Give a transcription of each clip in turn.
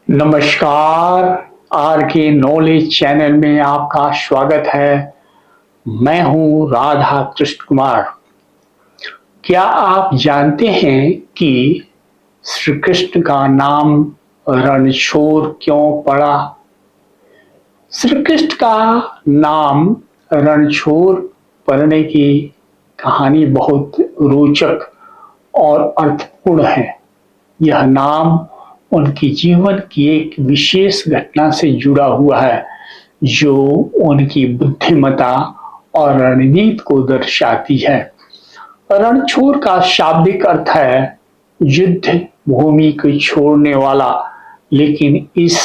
नमस्कार। आर के knowledge channel में आपका स्वागत है। मैं हूं राधा कृष्ण कुमार। क्या आप जानते हैं कि श्री कृष्ण का नाम रणछोड़ क्यों पड़ा? श्री कृष्ण का नाम रणछोड़ पड़ने की कहानी बहुत रोचक और अर्थपूर्ण है। यह नाम उनके जीवन की एक विशेष घटना से जुड़ा हुआ है, जो उनकी बुद्धिमत्ता और रणनीति को दर्शाती है। रणछोड़ का शाब्दिक अर्थ है युद्ध भूमि को छोड़ने वाला, लेकिन इस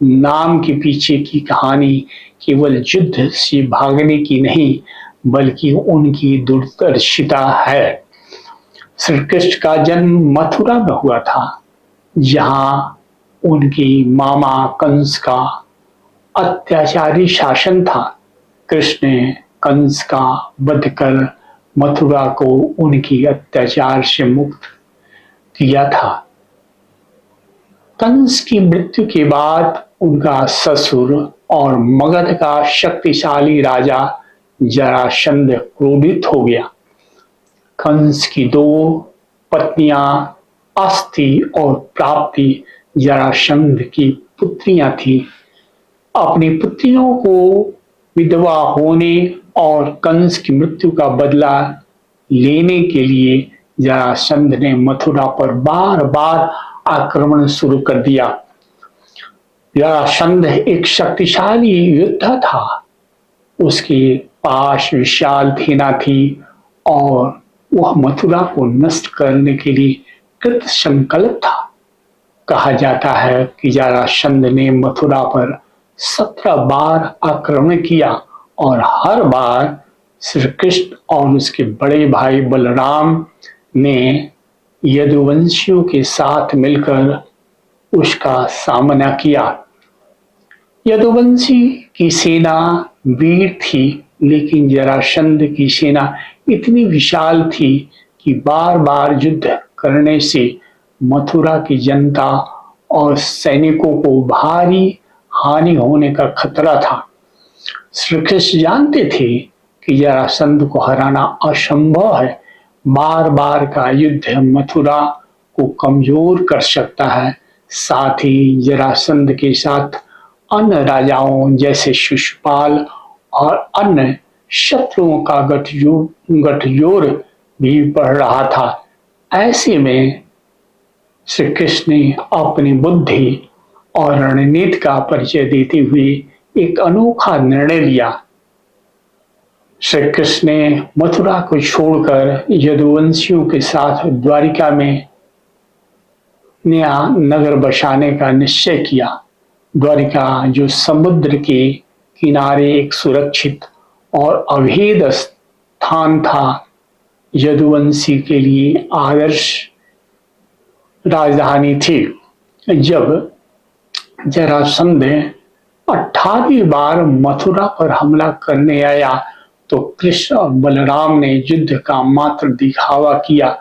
नाम के पीछे की कहानी केवल युद्ध से भागने की नहीं, बल्कि उनकी दूरदर्शिता है। श्री कृष्ण का जन्म मथुरा में हुआ था, जहां उनके मामा कंस का अत्याचारी शासन था। कृष्ण ने कंस का वध कर मथुरा को उनकी अत्याचार से मुक्त किया था। कंस की मृत्यु के बाद उनका ससुर और मगध का शक्तिशाली राजा जरासंध क्रोधित हो गया। कंस की दो पत्नियां अस्थि और प्राप्ति जरासंध की पुत्रियां थीं। अपनी पुत्रियों को विधवा होने और कंस की मृत्यु का बदला लेने के लिए जरासंध ने मथुरा पर बार बार आक्रमण शुरू कर दिया। जरासंध एक शक्तिशाली योद्धा था। उसके पास विशाल सेना थी और वह मथुरा को नष्ट करने के लिए कृत संकल्प था। कहा जाता है कि जरासंध ने मथुरा पर 17 बार आक्रमण किया और हर बार श्री कृष्ण और उसके बड़े भाई बलराम ने यदुवंशियों के साथ मिलकर उसका सामना किया। यदुवंशी की सेना वीर थी, लेकिन जरासंध की सेना इतनी विशाल थी कि बार बार युद्ध करने से मथुरा की जनता और सैनिकों को भारी हानि होने का खतरा था। श्री कृष्ण जानते थे कि जरासंध को हराना असंभव है। बार बार का युद्ध मथुरा को कमजोर कर सकता है। साथ ही जरासंध के साथ अन्य राजाओं जैसे शिशुपाल और अन्य शत्रुओं का गठजोड़ भी बढ़ रहा था। ऐसे में श्री कृष्ण ने अपनी बुद्धि और रणनीति का परिचय देते हुए एक अनोखा निर्णय लिया। श्री कृष्ण ने मथुरा को छोड़कर यदुवंशियों के साथ द्वारिका में नया नगर बसाने का निश्चय किया। द्वारिका, जो समुद्र के किनारे एक सुरक्षित और अभेद स्थान था, यदुवंशी के लिए आदर्श राजधानी थी। जब जरासंध 18वीं बार मथुरा पर हमला करने आया तो कृष्ण और बलराम ने युद्ध का मात्र दिखावा किया,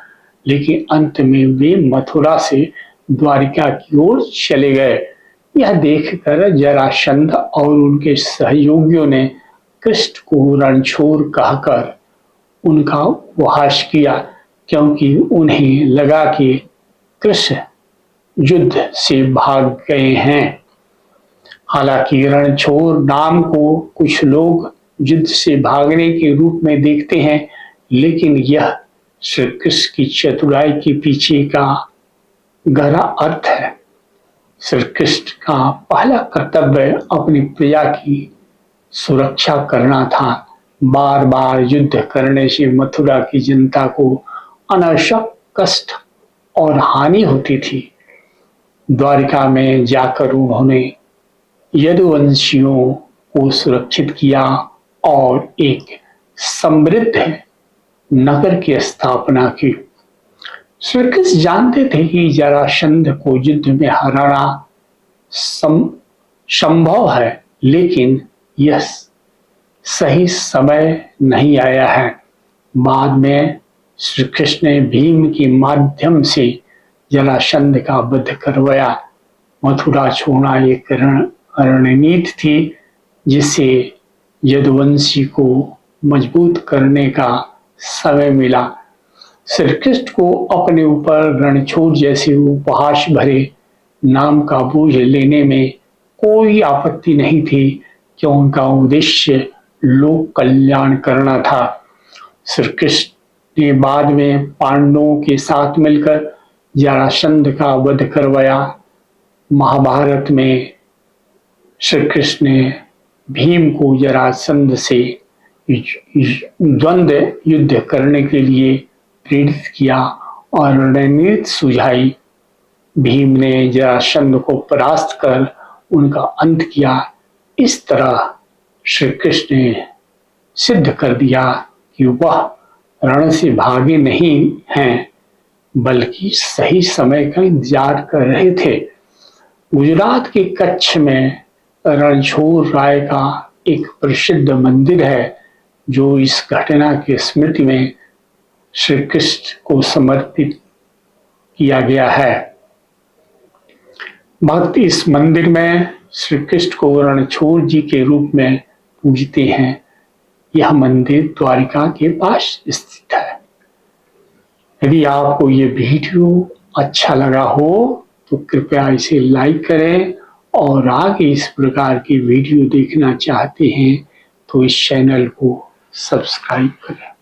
लेकिन अंत में वे मथुरा से द्वारिका की ओर चले गए। यह देखकर जरासंध और उनके सहयोगियों ने कृष्ण को रणछोड़ कहकर उनका उपहास किया, क्योंकि उन्हें लगा कि कृष्ण युद्ध से भाग गए हैं। हालांकि रणछोड़ नाम को कुछ लोग युद्ध से भागने के रूप में देखते हैं, लेकिन यह श्री कृष्ण की चतुराई के पीछे का गहरा अर्थ है। श्री कृष्ण का पहला कर्तव्य अपनी प्रजा की सुरक्षा करना था। बार बार युद्ध करने से मथुरा की जनता को अनावश्यक कष्ट और हानि होती थी। द्वारिका में जाकर उन्होंने यदुवंशियों को सुरक्षित किया और एक समृद्ध नगर की स्थापना की। श्री कृष्ण जानते थे कि जरासंध को युद्ध में हराना संभव है, लेकिन यह सही समय नहीं आया है। बाद में श्री कृष्ण ने भीम के माध्यम से जरासंध का वध करवाया। मथुरा छोड़ना एक रणनीति थी जिससे यदुवंशी को मजबूत करने का समय मिला। श्री कृष्ण को अपने ऊपर रणछोड़ जैसे उपहास भरे नाम का बोझ लेने में कोई आपत्ति नहीं थी कि उनका उद्देश्य लोक कल्याण करना था। श्री कृष्ण ने बाद में पांडवों के साथ मिलकर जरासंध का वध करवाया। महाभारत में श्री कृष्ण ने भीम को जरासंध से द्वंद्व युद्ध करने के लिए प्रेरित किया और रणनीति सुझाई। भीम ने जरासंध को परास्त कर उनका अंत किया। इस तरह श्री कृष्ण ने सिद्ध कर दिया कि वह रण से भागे नहीं हैं, बल्कि सही समय का इंतजार कर रहे थे। गुजरात के कच्छ में रणछोड़ राय का एक प्रसिद्ध मंदिर है जो इस घटना की स्मृति में श्री कृष्ण को समर्पित किया गया है। भक्त इस मंदिर में श्री कृष्ण को रणछोड़ जी के रूप में पूजते हैं। यह मंदिर द्वारिका के पास स्थित है। यदि आपको ये वीडियो अच्छा लगा हो तो कृपया इसे लाइक करें और आगे इस प्रकार की वीडियो देखना चाहते हैं तो इस चैनल को सब्सक्राइब करें।